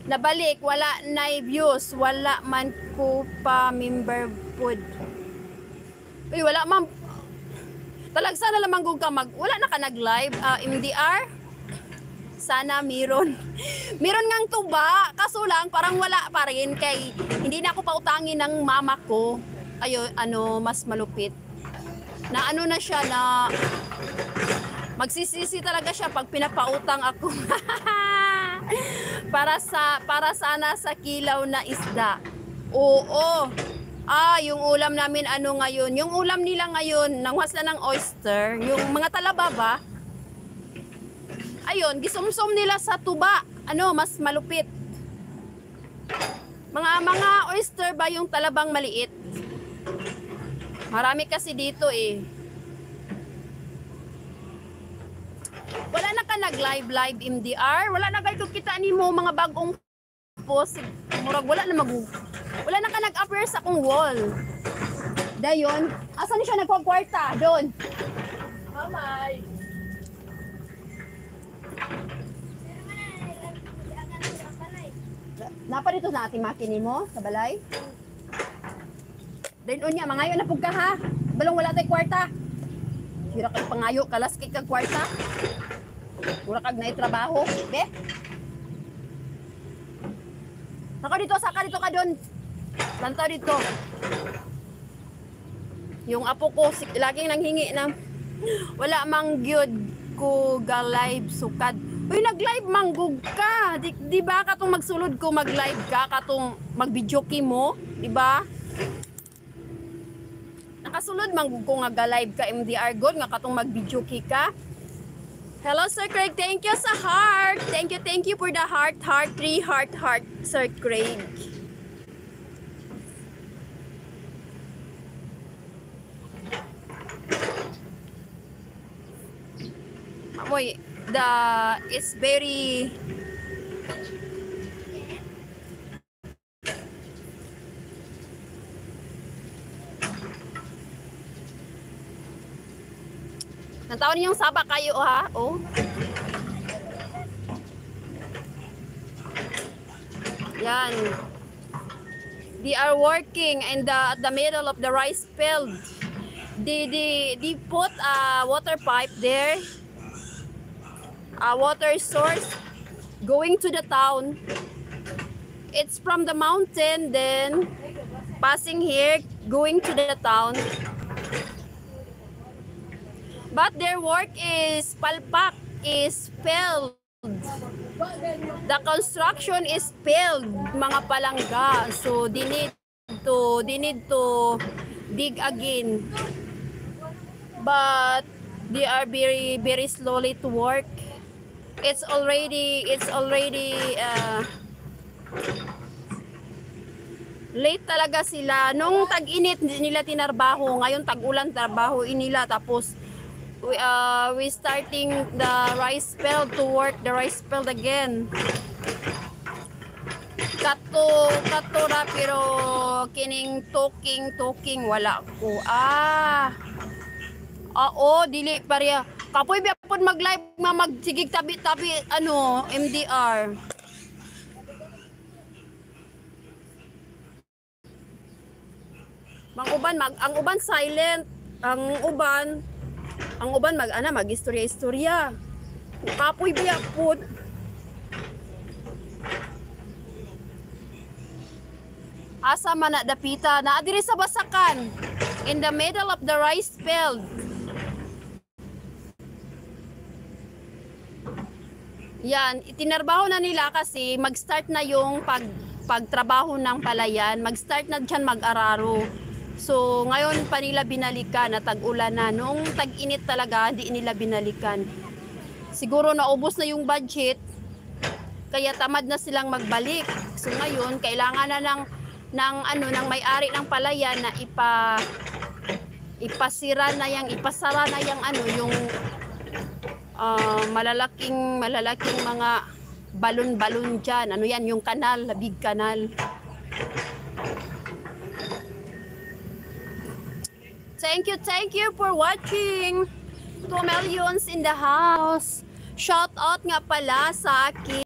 Nabalik, wala na views, wala man ko pa member pod. Uy, wala man. Talagsa na lamang ka wala na ka nag-live, MDR? Sana meron. Meron ngang tuba, kaso lang parang wala pa rin kay hindi na ako pautangin ng mama ko. Ayo, mas malupit. Na na siya na magsisisi talaga siya pag pinapautang ako. para sana sa kilaw na isda. Oo. Yung ulam namin ngayon. Yung ulam nila ngayon, nangwas na ng oyster, yung mga talaba ba? Ayun, gisumsum nila sa tuba. Mas malupit. Mga oyster ba yung talabang maliit? Marami kasi dito eh. Wala na ka nag-live MDR? Wala na kayo kita ni mo mga bagong post. Murag wala na ka nag-appear sa akong wall. Dayon, asan siya nagkwarta? Doon. Mamay. Napa dito na ating makini mo sa balay? Then unya, mangayo na pug ka ha. Balong wala tay kwarta. Hira kag pangayo, kalas kay kag kwarta. Wala kag nay trabaho, be? Saka dito ka doon. Planta dito. Yung apo ko, laging nanghingi na wala mang gyud ko ga live sukad. Uy, nag-live manggug ka. Di ba katong magsulod ko mag-live ka, katong mag-video mo, di ba? Nakasulod manggug ko nga ga-live ka MDR God nga katong mag-video ka. Hello Sir Craig, thank you sa heart. Thank you for the heart, 3 heart, Sir Craig. Amoy, it's very Nataon yung saba kayo ha, oh. Yan. They are working in the middle of the rice field. They put a water pipe there. A water source going to the town. It's from the mountain, then passing here, going to the town. But their work is palpak, is failed. The construction is failed, mga palangga. So they need to dig again. But they are very slowly to work. It's already late talaga sila. Nung tag-init nila tinarbaho, ngayon tag-ulan trabaho inila, tapos we starting the rice field to work the rice field again. Kato ra pero kining talking wala ko. Oo, dili pareha. Kapoy biapon mag-live magsigig tabi-tabi MDR. Ang uban silent, ang uban mag-istorya. Kapoy biapon. Asa man na dapita na diri sa basakan in the middle of the rice field. Yan, itinarbaho na nila kasi mag-start na yung pagtrabaho ng palayan, mag-start na dyan mag-araro. So, ngayon pa nila binalikan na tag-ulan na. Nung tag-init talaga, hindi nila binalikan. Siguro naubos na yung budget, kaya tamad na silang magbalik. So, ngayon, kailangan na ng may-ari ng palayan na ipasara na yung malalaking mga balon-balon dyan. Yung kanal, big kanal. Thank you for watching. 2 millions in the house. Shout out nga pala sa akin.